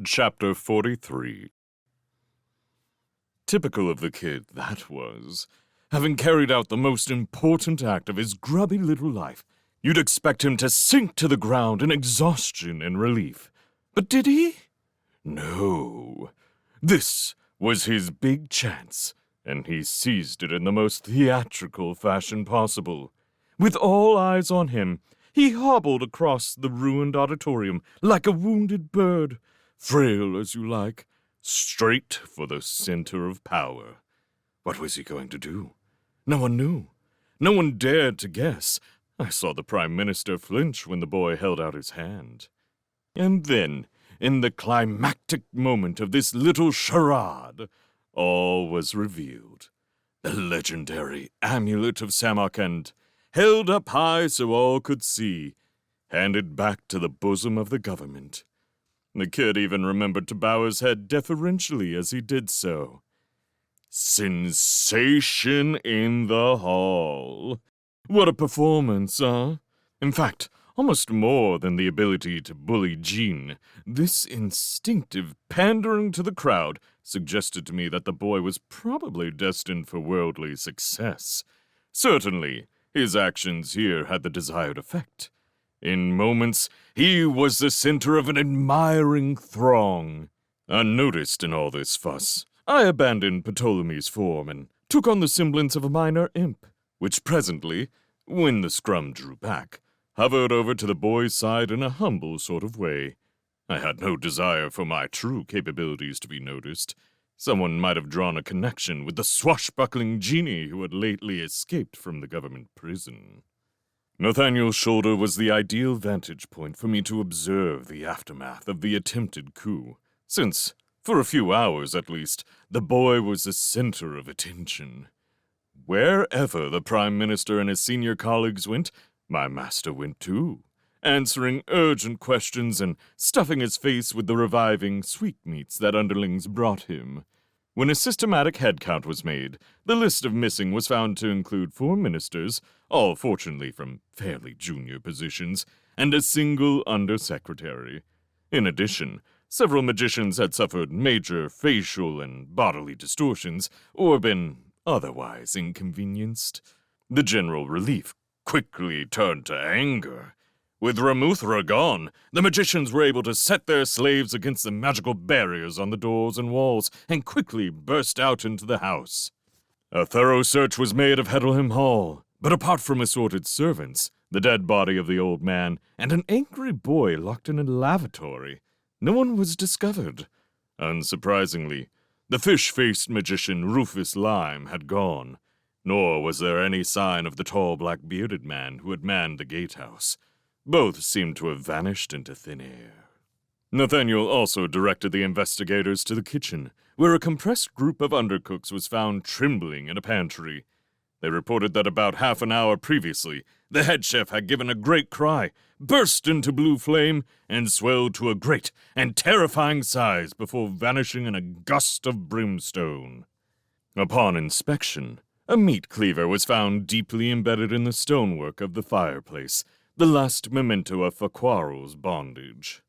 Chapter 43. Typical of the kid, that was. Having carried out the most important act of his grubby little life, you'd expect him to sink to the ground in exhaustion and relief. But did he? No. This was his big chance, and he seized it in the most theatrical fashion possible. With all eyes on him, he hobbled across the ruined auditorium like a wounded bird, frail as you like, straight for the center of power. What was he going to do? No one knew. No one dared to guess. I saw the Prime Minister flinch when the boy held out his hand. And then, in the climactic moment of this little charade, all was revealed. The legendary Amulet of Samarkand, held up high so all could see, handed back to the bosom of the government. The kid even remembered to bow his head deferentially as he did so. Sensation in the hall. What a performance, huh? In fact, almost more than the ability to bully Jean, this instinctive pandering to the crowd suggested to me that the boy was probably destined for worldly success. Certainly, his actions here had the desired effect. In moments, he was the center of an admiring throng. Unnoticed in all this fuss, I abandoned Ptolemy's form and took on the semblance of a minor imp, which presently, when the scrum drew back, hovered over to the boy's side in a humble sort of way. I had no desire for my true capabilities to be noticed. Someone might have drawn a connection with the swashbuckling genie who had lately escaped from the government prison. Nathaniel's shoulder was the ideal vantage point for me to observe the aftermath of the attempted coup, since, for a few hours at least, the boy was the center of attention. Wherever the Prime Minister and his senior colleagues went, my master went too, answering urgent questions and stuffing his face with the reviving sweetmeats that underlings brought him. When a systematic head count was made, the list of missing was found to include 4 ministers, all fortunately from fairly junior positions, and a single undersecretary. In addition, several magicians had suffered major facial and bodily distortions, or been otherwise inconvenienced. The general relief quickly turned to anger. With Ramuthra gone, the magicians were able to set their slaves against the magical barriers on the doors and walls and quickly burst out into the house. A thorough search was made of Heddleham Hall, but apart from assorted servants, the dead body of the old man, and an angry boy locked in a lavatory, no one was discovered. Unsurprisingly, the fish-faced magician Rufus Lime had gone, nor was there any sign of the tall black-bearded man who had manned the gatehouse. Both seemed to have vanished into thin air. Nathaniel also directed the investigators to the kitchen, where a compressed group of undercooks was found trembling in a pantry. They reported that about half an hour previously, the head chef had given a great cry, burst into blue flame, and swelled to a great and terrifying size before vanishing in a gust of brimstone. Upon inspection, a meat cleaver was found deeply embedded in the stonework of the fireplace, the last memento of Farquhar's bondage.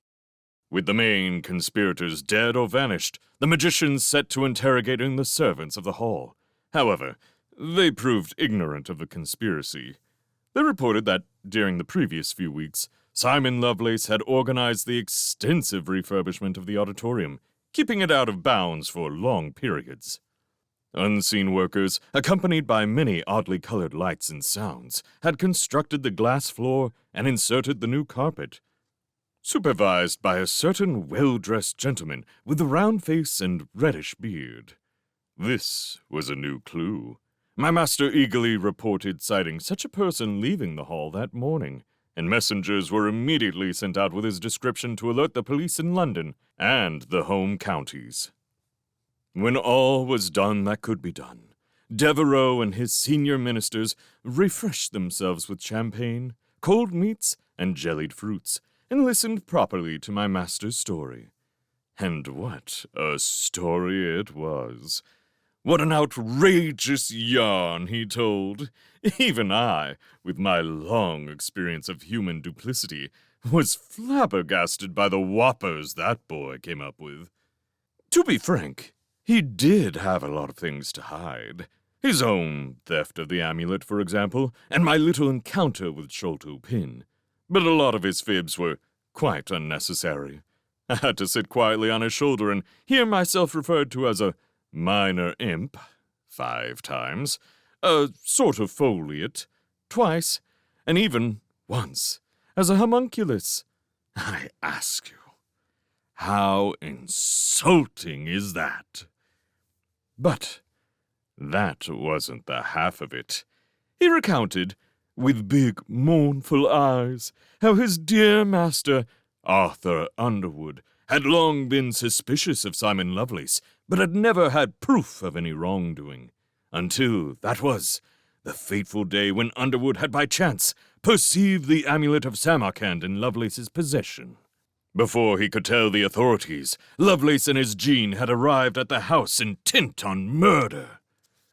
With the main conspirators dead or vanished, the magicians set to interrogating the servants of the hall. However, they proved ignorant of the conspiracy. They reported that, during the previous few weeks, Simon Lovelace had organized the extensive refurbishment of the auditorium, keeping it out of bounds for long periods. Unseen workers, accompanied by many oddly colored lights and sounds, had constructed the glass floor and inserted the new carpet. Supervised by a certain well-dressed gentleman with a round face and reddish beard. This was a new clue. My master eagerly reported sighting such a person leaving the hall that morning, and messengers were immediately sent out with his description to alert the police in London and the home counties. When all was done that could be done, Devereux and his senior ministers refreshed themselves with champagne, cold meats, and jellied fruits, and listened properly to my master's story. And what a story it was! What an outrageous yarn he told! Even I, with my long experience of human duplicity, was flabbergasted by the whoppers that boy came up with. To be frank, he did have a lot of things to hide. His own theft of the amulet, for example, and my little encounter with Sholto Pin. But a lot of his fibs were quite unnecessary. I had to sit quietly on his shoulder and hear myself referred to as a minor imp 5 times, a sort of foliate twice, and even once as a homunculus. I ask you, how insulting is that? But that wasn't the half of it. He recounted, with big, mournful eyes, how his dear master, Arthur Underwood, had long been suspicious of Simon Lovelace, but had never had proof of any wrongdoing, until, that was, the fateful day when Underwood had by chance perceived the Amulet of Samarkand in Lovelace's possession. Before he could tell the authorities, Lovelace and his Jean had arrived at the house intent on murder.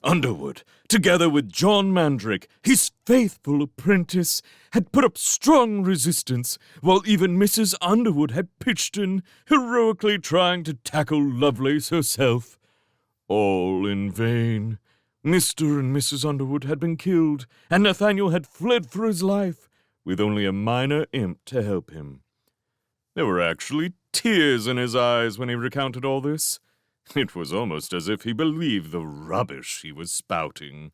Underwood, together with John Mandrake, his faithful apprentice, had put up strong resistance, while even Mrs. Underwood had pitched in, heroically trying to tackle Lovelace herself. All in vain. Mr. and Mrs. Underwood had been killed, and Nathaniel had fled for his life, with only a minor imp to help him. There were actually tears in his eyes when he recounted all this. It was almost as if he believed the rubbish he was spouting.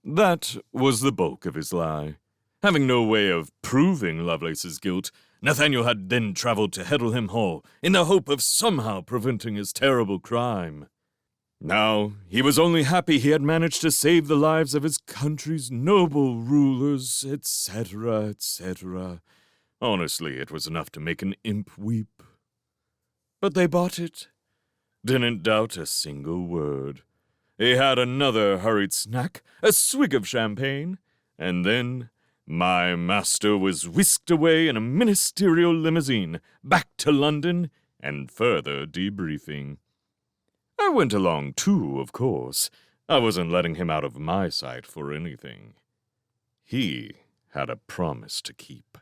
That was the bulk of his lie. Having no way of proving Lovelace's guilt, Nathaniel had then travelled to Heddleham Hall in the hope of somehow preventing his terrible crime. Now, he was only happy he had managed to save the lives of his country's noble rulers, etc., etc. Honestly, it was enough to make an imp weep. But they bought it. Didn't doubt a single word. They had another hurried snack, a swig of champagne, and then my master was whisked away in a ministerial limousine, back to London, and further debriefing. I went along too, of course. I wasn't letting him out of my sight for anything. He had a promise to keep.